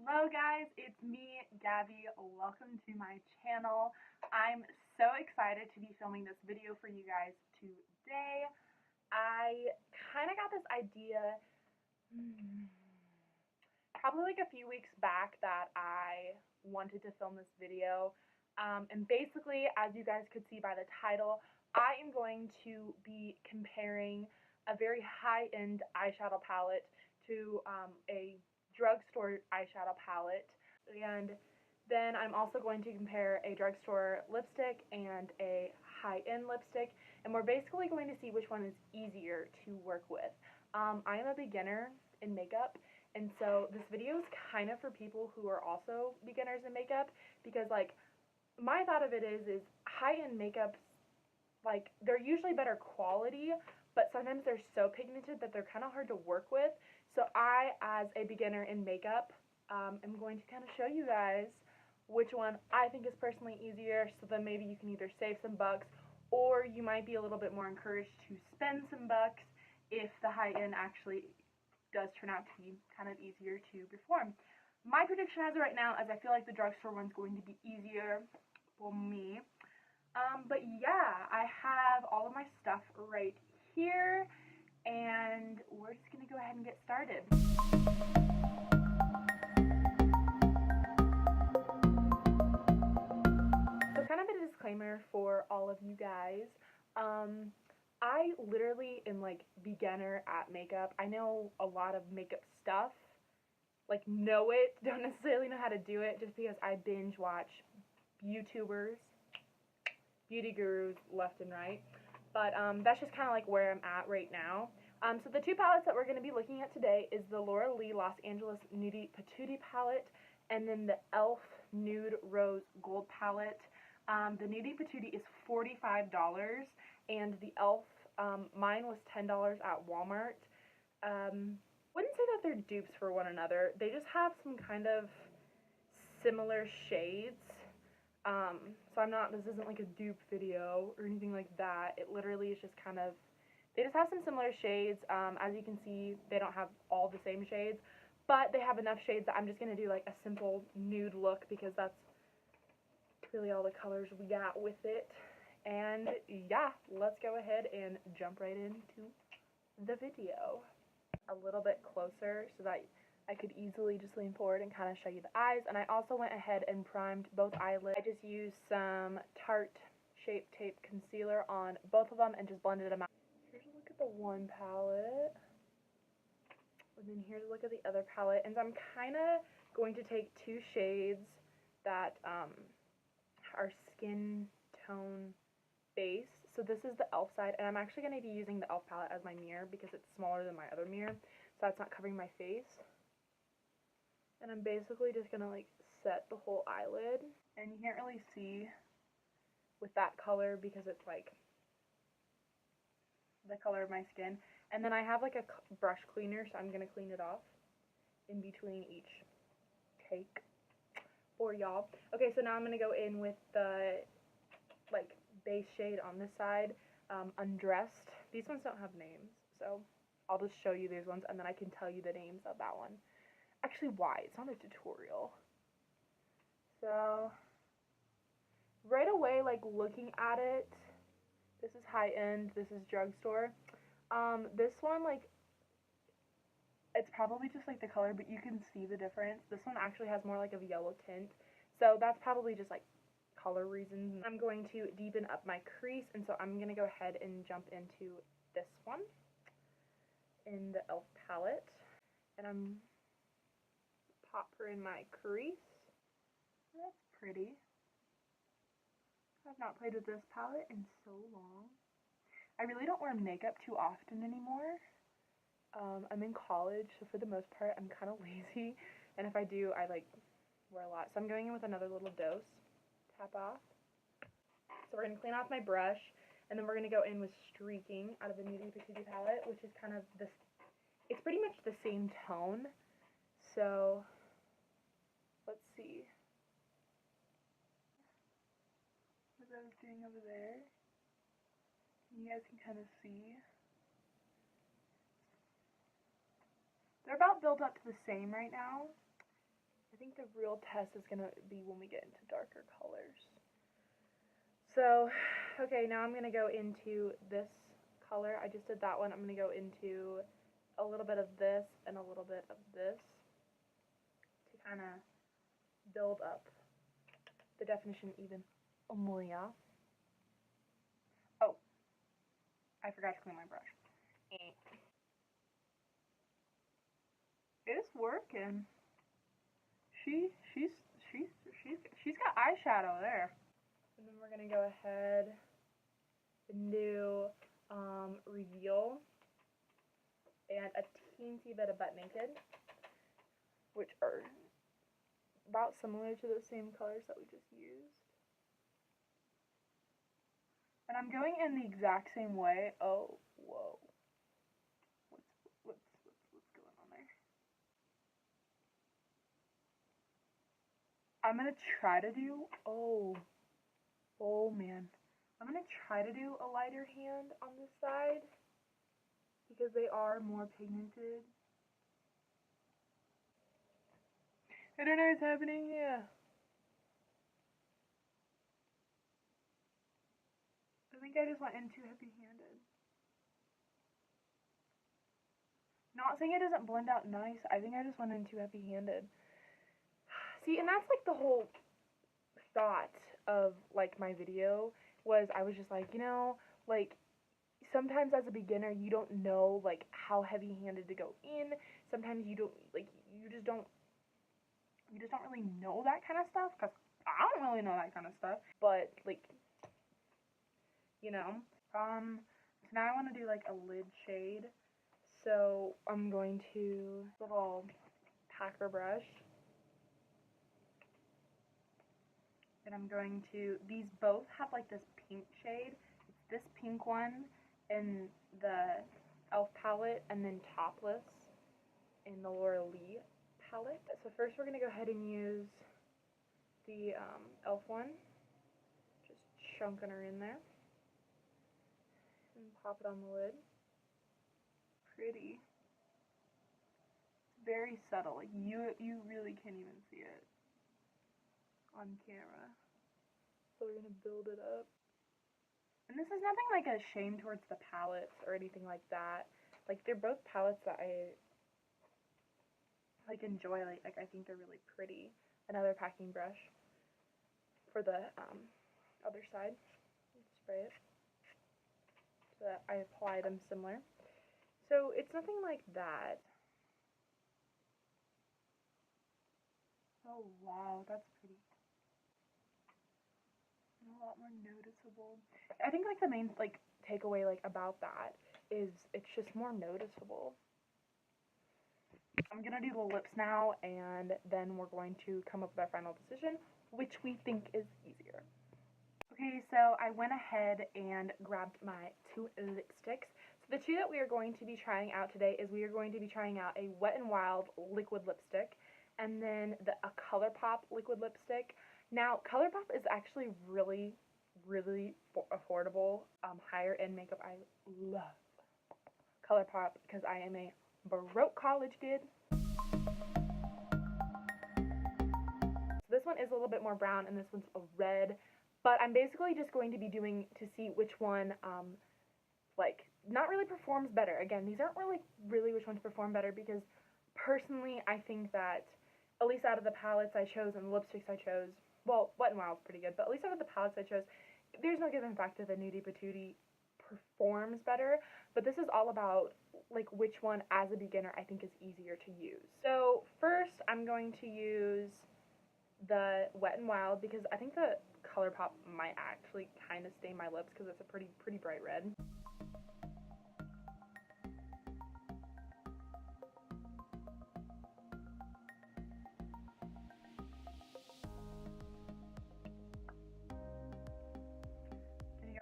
Hello guys, it's me, Gabby. Welcome to my channel. I'm so excited to be filming this video for you guys today. I kind of got this idea probably like a few weeks back that I wanted to film this video. And basically, as you guys could see by the title, I am going to be comparing a very high-end eyeshadow palette to a drugstore eyeshadow palette, and then I'm also going to compare a drugstore lipstick and a high-end lipstick, and we're basically going to see which one is easier to work with. I am a beginner in makeup, and so this video is kind of for people who are also beginners in makeup, because like my thought of it is high-end makeups, like they're usually better quality, but sometimes they're so pigmented that they're kind of hard to work with. So I, as a beginner in makeup, am going to kind of show you guys which one I think is personally easier, so then maybe you can either save some bucks or you might be a little bit more encouraged to spend some bucks if the high-end actually does turn out to be kind of easier to perform. My prediction as of right now is I feel like the drugstore one's going to be easier for me. But yeah, I have all of my stuff right here, and we're just going to go ahead and get started. So kind of a disclaimer for all of you guys. I literally am like beginner at makeup. I know a lot of makeup stuff, like know it, don't necessarily know how to do it, just because I binge watch YouTubers, beauty gurus left and right. But that's just kind of like where I'm at right now. So the two palettes that we're going to be looking at today is the Laura Lee Los Angeles Nudie Patootie palette, and then the e.l.f. Nude Rose Gold palette. The Nudie Patootie is $45, and the e.l.f. Mine was $10 at Walmart. Wouldn't say that they're dupes for one another. They just have some kind of similar shades. So this isn't like a dupe video or anything like that. It literally is just kind of, they just have some similar shades. As you can see, they don't have all the same shades, but they have enough shades that I'm just going to do like a simple nude look, because that's really all the colors we got with it. And yeah, let's go ahead and jump right into the video. A little bit closer so that I could easily just lean forward and kind of show you the eyes. And I also went ahead and primed both eyelids. I just used some Tarte Shape Tape Concealer on both of them and just blended them out. Here's a look at the one palette. And then here's a look at the other palette. And so I'm kind of going to take two shades that are skin tone base. So this is the e.l.f. side, and I'm actually going to be using the e.l.f. palette as my mirror because it's smaller than my other mirror, so that's not covering my face. And I'm basically just going to like set the whole eyelid, and you can't really see with that color because it's like the color of my skin. And then I have like a brush cleaner, so I'm going to clean it off in between each take for y'all. Okay, so now I'm going to go in with the like base shade on this side, Undressed. These ones don't have names, so I'll just show you these ones and then I can tell you the names of that one. Actually, why? It's not a tutorial. So right away, like looking at it, this is high-end, this is drugstore. This one, like, it's probably just like the color, but you can see the difference. This one actually has more like of a yellow tint, so that's probably just like color reasons. I'm going to deepen up my crease, and so I'm going to go ahead and jump into this one in the e.l.f. palette, and I'm pop her in my crease. That's pretty. I've not played with this palette in so long. I really don't wear makeup too often anymore. I'm in college, so for the most part I'm kind of lazy, and if I do, I like wear a lot. So I'm going in with another little dose. Tap off. So we're going to clean off my brush, and then we're going to go in with Streaking out of the Nudie Patootie palette, which is kind of this, it's pretty much the same tone. So let's see what I was doing over there. You guys can kind of see. They're about built up to the same right now. think the real test is going to be when we get into darker colors. So, okay, now I'm going to go into this color. I just did that one. I'm going to go into a little bit of this and a little bit of this to kind of build up the definition even more. Oh, I forgot to clean my brush. It's working. She's got eyeshadow there. And then we're gonna go ahead and do reveal and a teensy bit of butt naked, which are about similar to the same colors that we just used. And I'm going in the exact same way. Oh, whoa. What's going on there? I'm gonna try to do, oh man. I'm gonna try to do a lighter hand on this side because they are more pigmented. I don't know what's happening here. I think I just went in too heavy-handed. Not saying it doesn't blend out nice. I think I just went in too heavy-handed. See, and that's like the whole thought of like my video was I was just like, you know, like sometimes as a beginner you don't know like how heavy-handed to go in. Sometimes you don't like you just don't really know that kind of stuff, because I don't really know that kind of stuff. But like, you know, so now I want to do like a lid shade. So I'm going to little packer brush, and I'm going to, these both have like this pink shade. It's this pink one in the e.l.f. palette, and then Topless in the Laura Lee palette. So first we're going to go ahead and use the e.l.f. one, just chunking her in there, and pop it on the lid. Pretty. It's very subtle. Like you really can't even see it on camera. So we're gonna build it up. And this is nothing like a shame towards the palettes or anything like that. Like they're both palettes that I like enjoy. Like I think they're really pretty. Another packing brush for the other side. Spray it so that I apply them similar. So it's nothing like that. Oh wow, that's pretty. And a lot more noticeable. I think like the main like takeaway like about that is it's just more noticeable. I'm gonna do the lips now, and then we're going to come up with our final decision, which we think is easier. Okay, so I went ahead and grabbed my 2 lipsticks. The two that we are going to be trying out today is we are going to be trying out a Wet n Wild liquid lipstick, and then a ColourPop liquid lipstick. Now, ColourPop is actually really, really affordable, higher end makeup. I love ColourPop because I am a broke college kid. So this one is a little bit more brown, and this one's a red, but I'm basically just going to be doing to see which one, like, not really performs better. Again, these aren't really which ones perform better, because personally I think that at least out of the palettes I chose and the lipsticks I chose, well, Wet n Wild's pretty good, but at least out of the palettes I chose, there's no given fact that the Nudie Patootie performs better, but this is all about like which one as a beginner I think is easier to use. So first I'm going to use the Wet n Wild because I think the ColourPop might actually kind of stain my lips because it's a pretty bright red.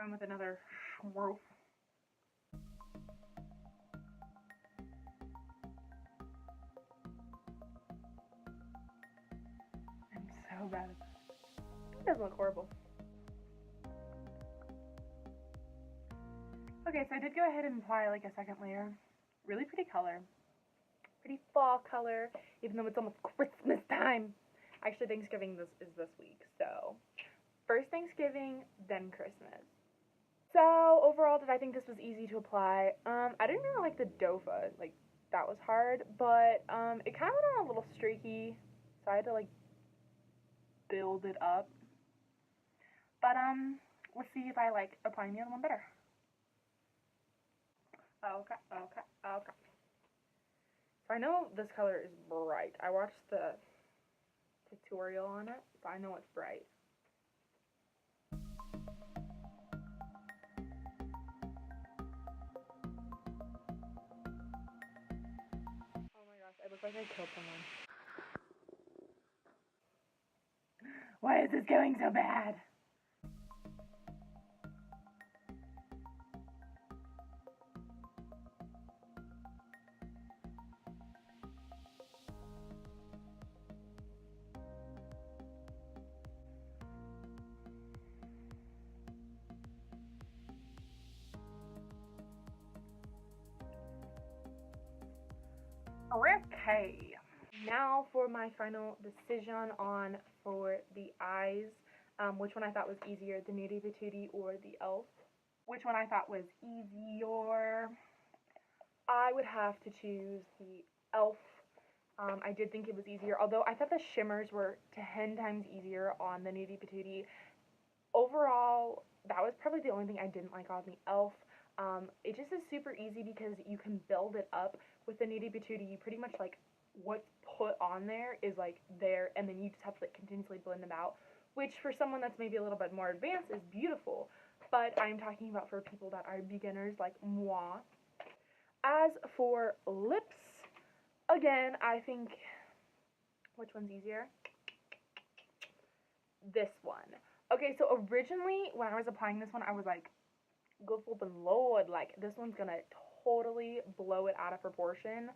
Going with another swirl. I'm so bad at that. It doesn't look horrible. Okay, so I did go ahead and apply like a second layer. Really pretty color. Pretty fall color, even though it's almost Christmas time. Actually, Thanksgiving is this week, so first Thanksgiving, then Christmas. So overall, did I think this was easy to apply? I didn't really like the dofa, like that was hard, but it kind of went on a little streaky, so I had to like build it up. But let's see if I like applying the other one better. Okay, okay, okay. So I know this color is bright. I watched the tutorial on it, so I know it's bright. Oh my gosh, I look like I killed someone. Why is this going so bad? Okay, now for my final decision on for the eyes, which one I thought was easier, the Nudie Patootie or the e.l.f. Which one I thought was easier? I would have to choose the e.l.f. I did think it was easier, although I thought the shimmers were 10 times easier on the Nudie Patootie. Overall, that was probably the only thing I didn't like on the e.l.f. It just is super easy because you can build it up. With the Nudie Patootie, you pretty much like what's put on there is like there, and then you just have to like continuously blend them out, which for someone that's maybe a little bit more advanced is beautiful, but I'm talking about for people that are beginners like moi. As for lips, again, I think, which one's easier? This one. Okay, so originally when I was applying this one, I was like, good flippin' lord, like this one's gonna totally blow it out of proportion,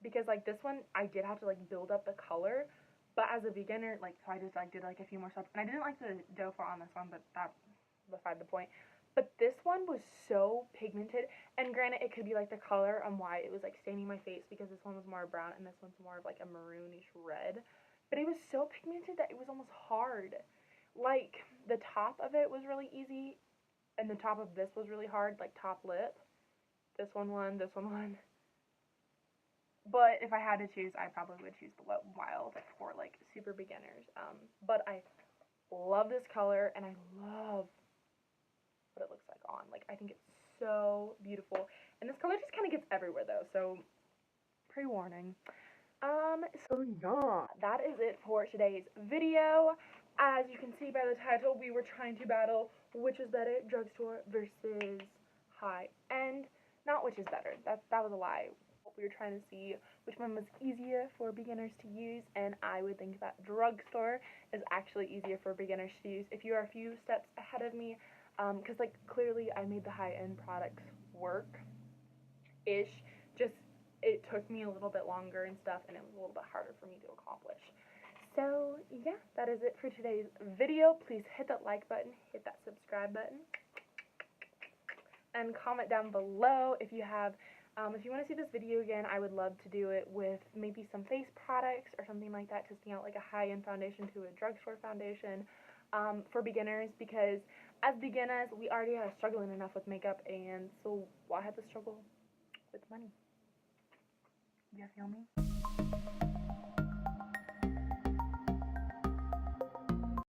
because like this one I did have to like build up the color, but as a beginner, like, so I just like did like a few more steps, and I didn't like the doe four on this one, but that's beside the point. But this one was so pigmented, and granted it could be like the color and why it was like staining my face, because this one was more brown and this one's more of like a maroonish red, but it was so pigmented that it was almost hard. Like the top of it was really easy, and the top of this was really hard, like top lip. This one won, this one won. But if I had to choose, I probably would choose the Wild for like super beginners. But I love this color, and I love what it looks like on. Like, I think it's so beautiful. And this color just kind of gets everywhere though, so pre-warning. So yeah, that is it for today's video. As you can see by the title, we were trying to battle which is better, drugstore versus high-end. Not which is better, that was a lie. We were trying to see which one was easier for beginners to use, and I would think that drugstore is actually easier for beginners to use if you are a few steps ahead of me, because like clearly I made the high-end products work-ish, just it took me a little bit longer and stuff, and it was a little bit harder for me to accomplish. So yeah, that is it for today's video. Please hit that like button, hit that subscribe button, and comment down below if you have, if you want to see this video again. I would love to do it with maybe some face products or something like that, testing out like a high-end foundation to a drugstore foundation for beginners, because as beginners, we already are struggling enough with makeup, and so why have to struggle with money? You feel me?